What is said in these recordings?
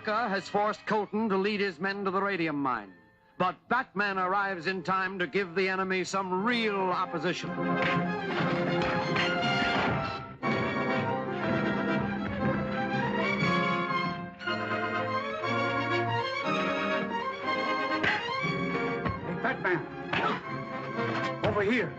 Parker has forced Colton to lead his men to the radium mine. But Batman arrives in time to give the enemy some real opposition. Hey, Batman! Over here!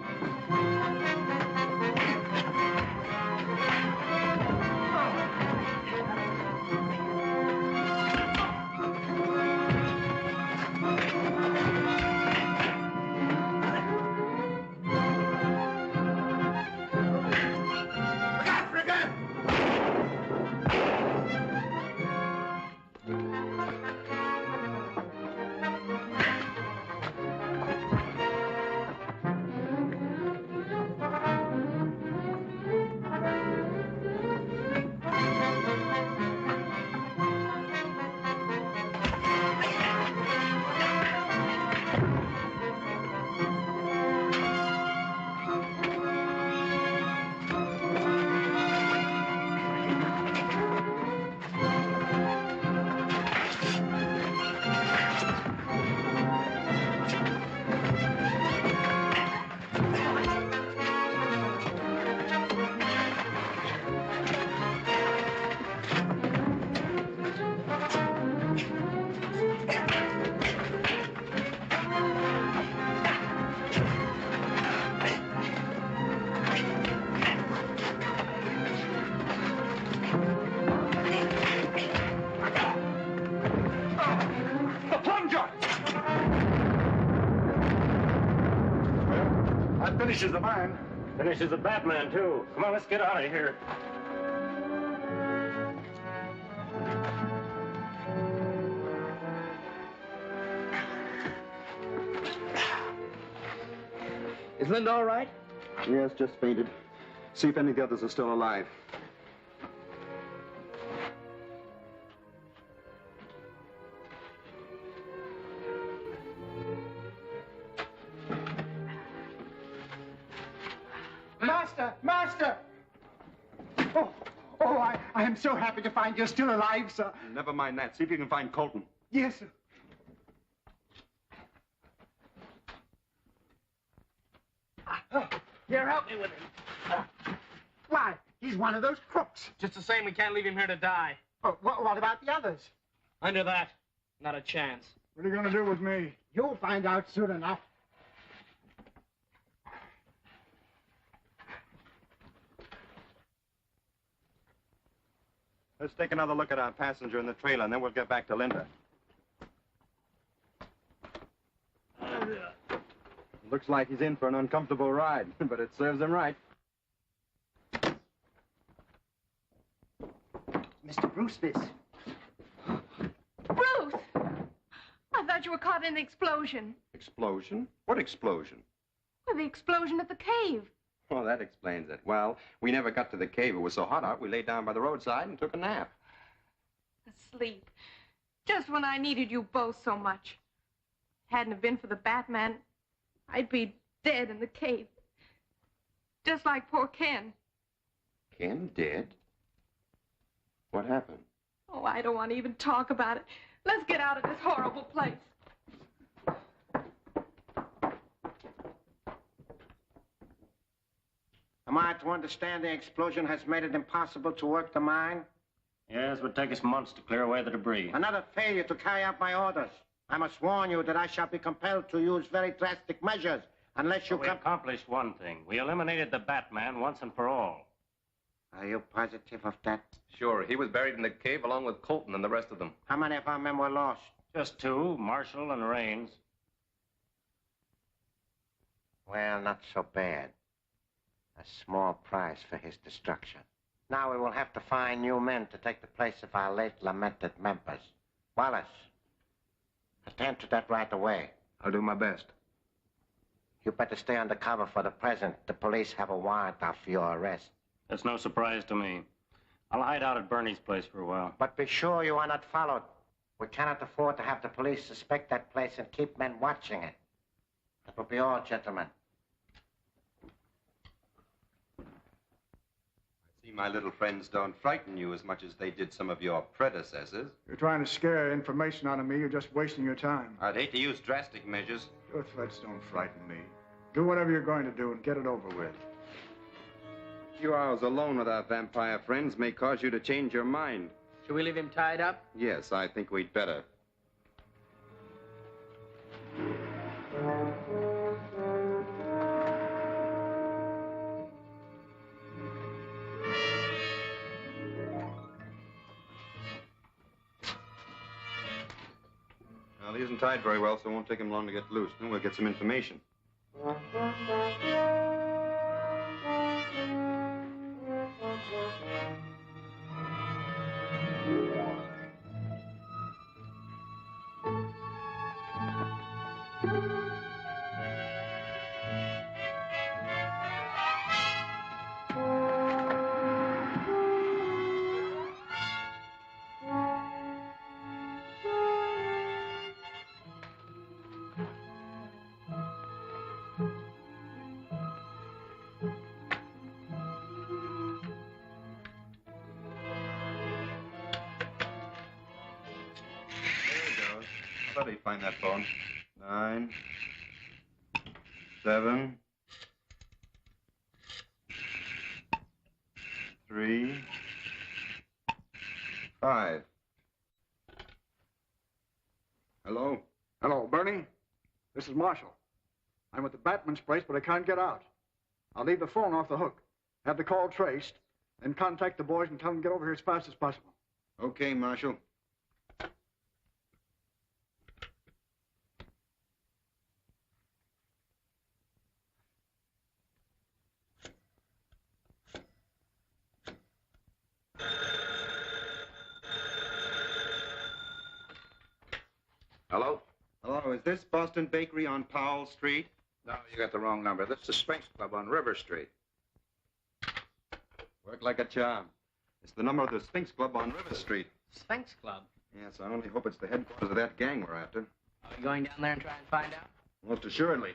Finishes the mine. Finishes the Batman, too. Come on, let's get out of here. Is Linda all right? Yes, just fainted. See if any of the others are still alive. Master! I am so happy to find you're still alive, sir. Never mind that. See if you can find Colton. Yes, sir. Here, help me with him. Why, he's one of those crooks. Just the same, we can't leave him here to die. Oh, what about the others? Under that, not a chance. What are you going to do with me? You'll find out soon enough. Let's take another look at our passenger in the trailer, and then we'll get back to Linda. Looks like he's in for an uncomfortable ride, but it serves him right. Mr. Bruce, this. Bruce! I thought you were caught in the explosion. Explosion? What explosion? Well, the explosion at the cave. Well, that explains it. Well, we never got to the cave. It was so hot out, we laid down by the roadside and took a nap. Asleep. Just when I needed you both so much. Hadn't it been for the Batman, I'd be dead in the cave. Just like poor Ken. Ken dead? What happened? Oh, I don't want to even talk about it. Let's get out of this horrible place. Am I to understand the explosion has made it impossible to work the mine? Yes, it would take us months to clear away the debris. Another failure to carry out my orders. I must warn you that I shall be compelled to use very drastic measures unless you We accomplished one thing. We eliminated the Batman once and for all. Are you positive of that? Sure. He was buried in the cave along with Colton and the rest of them. How many of our men were lost? Just two, Marshall and Raines. Well, not so bad. A small price for his destruction. Now we will have to find new men to take the place of our late lamented members. Wallace, attend to that right away. I'll do my best. You better stay undercover for the present. The police have a warrant out for your arrest. That's no surprise to me. I'll hide out at Bernie's place for a while. But be sure you are not followed. We cannot afford to have the police suspect that place and keep men watching it. That will be all, gentlemen. See, my little friends don't frighten you as much as they did some of your predecessors. You're trying to scare information out of me. You're just wasting your time. I'd hate to use drastic measures. Your threats don't frighten me. Do whatever you're going to do and get it over with. A few hours alone with our vampire friends may cause you to change your mind. Should we leave him tied up? Yes, I think we'd better. Well, he isn't tied very well, so it won't take him long to get loose. Then we'll get some information. I thought he'd find that phone. 9, 7, 3, 5. Hello? Hello, Bernie. This is Marshall. I'm at the Batman's place, but I can't get out. I'll leave the phone off the hook, have the call traced, then contact the boys and tell them to get over here as fast as possible. Okay, Marshal. Hello? Hello, is this Boston Bakery on Powell Street? No, you got the wrong number. This is the Sphinx Club on River Street. Worked like a charm. It's the number of the Sphinx Club on River Street. Sphinx Club. Yes, I only hope it's the headquarters of that gang we're after. Are we going down there and try and find out? Most assuredly.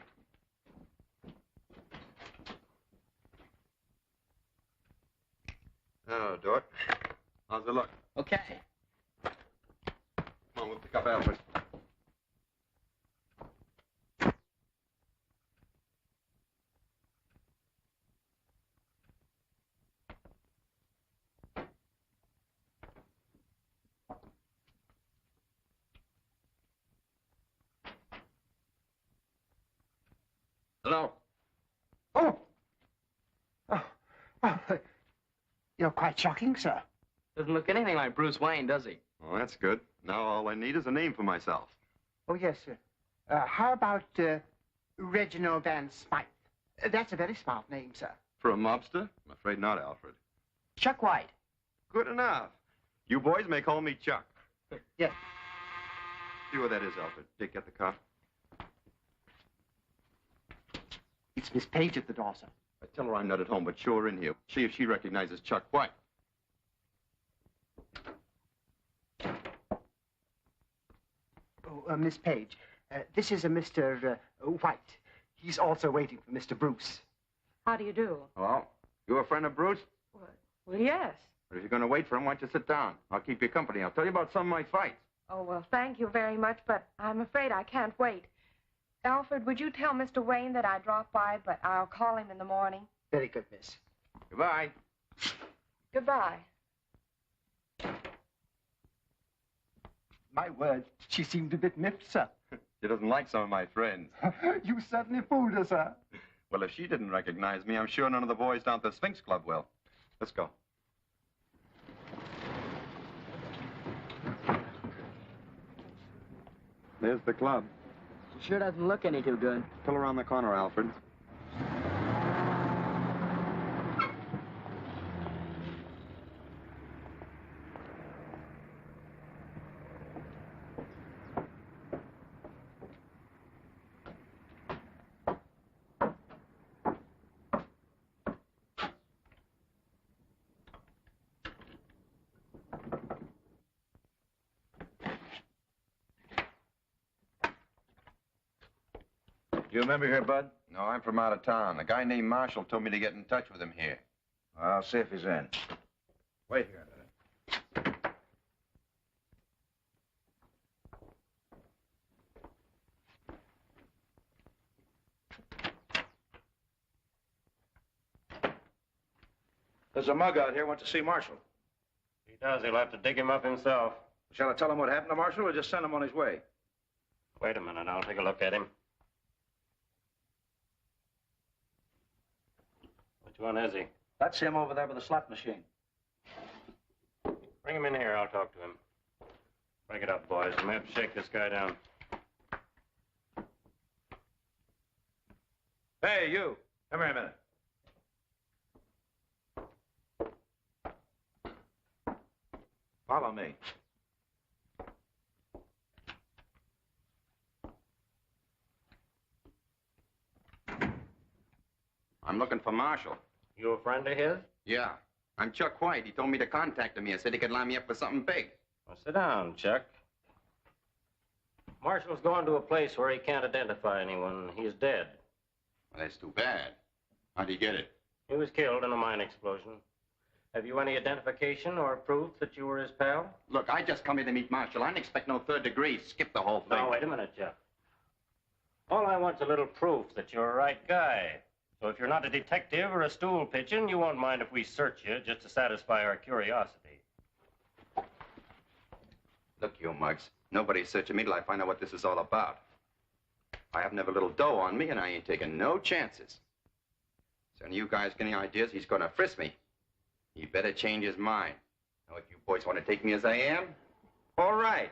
Oh, Dort. How's the look? Okay. Come on, we'll pick up Alfred. Hello? Oh! Oh, you're quite shocking, sir. Doesn't look anything like Bruce Wayne, does he? Oh, that's good. Now all I need is a name for myself. Oh, yes, sir. How about Reginald Van Smythe? That's a very smart name, sir. For a mobster? I'm afraid not, Alfred. Chuck White. Good enough. You boys may call me Chuck. Yes. See where that is, Alfred. Dick, get the car. It's Miss Page at the door, sir. I tell her I'm not at home, but show her in here. See if she recognizes Chuck White. Oh, Miss Page, this is a Mr. White. He's also waiting for Mr. Bruce. How do you do? Hello? You a friend of Bruce? Well, yes. But if you're going to wait for him, why don't you sit down? I'll keep you company. I'll tell you about some of my fights. Oh, well, thank you very much, but I'm afraid I can't wait. Alfred, would you tell Mr. Wayne that I dropped by, but I'll call him in the morning? Very good, miss. Goodbye. Goodbye. My word, she seemed a bit miffed, sir. She doesn't like some of my friends. You certainly fooled her, sir. Well, if she didn't recognize me, I'm sure none of the boys down at the Sphinx Club will. Let's go. There's the club. She sure doesn't look any too good. Pull around the corner, Alfred. You remember her, Bud? No, I'm from out of town. A guy named Marshall told me to get in touch with him here. I'll see if he's in. Wait here a minute. There's a mug out here who wants to see Marshall. If he does, he'll have to dig him up himself. Shall I tell him what happened to Marshall or just send him on his way? Wait a minute, I'll take a look at him. Which one is he? That's him over there with the slot machine. Bring him in here, I'll talk to him. Break it up, boys. We have to shake this guy down. Hey, you. Come here a minute. Follow me. I'm looking for Marshall. You a friend of his? Yeah. I'm Chuck White. He told me to contact him here. Said he could line me up for something big. Well, sit down, Chuck. Marshall's going to a place where he can't identify anyone. He's dead. Well, that's too bad. How'd he get it? He was killed in a mine explosion. Have you any identification or proof that you were his pal? Look, I just come here to meet Marshall. I didn't expect no third degree. Skip the whole thing. No, wait a minute, Chuck. All I want's a little proof that you're a right guy. So if you're not a detective or a stool pigeon, you won't mind if we search you just to satisfy our curiosity. Look, you mugs. Nobody's searching me till I find out what this is all about. I haven't a little dough on me, and I ain't taking no chances. So any of you guys get any ideas he's gonna frisk me, he better change his mind. Now, if you boys want to take me as I am, all right.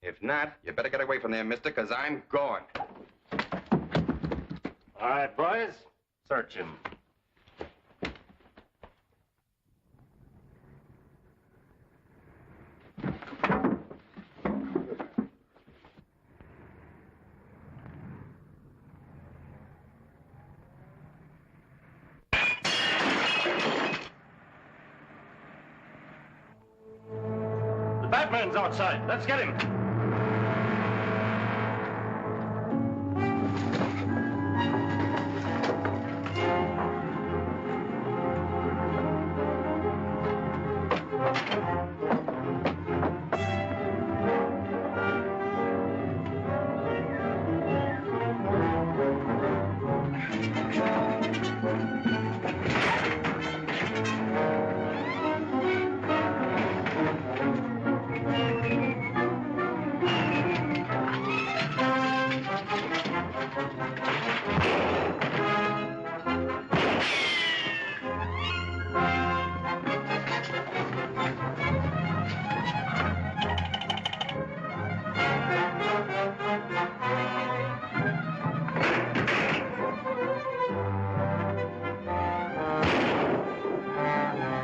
If not, you better get away from there, mister, because I'm going. All right, boys. Search him. The Batman's outside. Let's get him.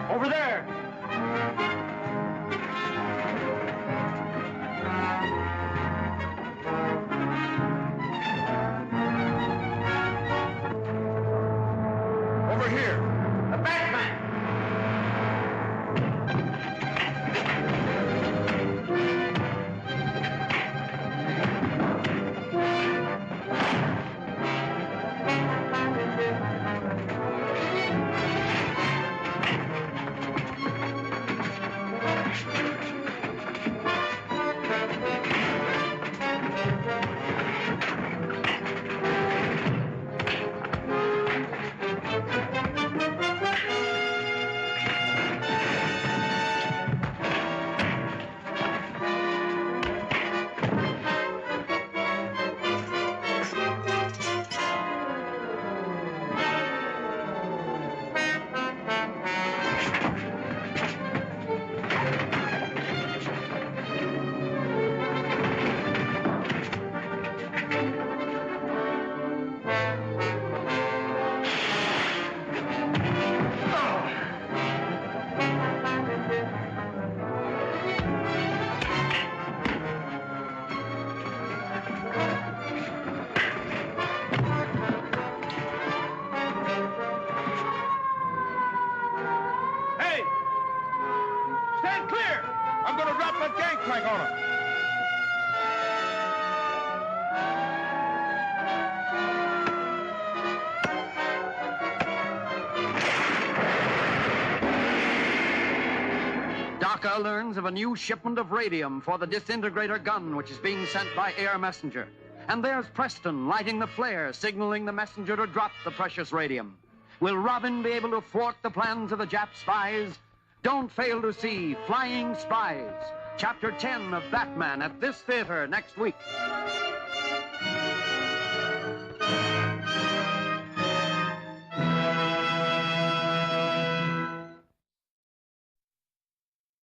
Over there! Over here! The Batman! Hey! Stand clear! I'm gonna drop that gangplank on him! Tucker learns of a new shipment of radium for the disintegrator gun, which is being sent by air messenger. And there's Preston lighting the flare, signaling the messenger to drop the precious radium. Will Robin be able to thwart the plans of the Jap spies? Don't fail to see Flying Spies, Chapter 10 of Batman at this theater next week.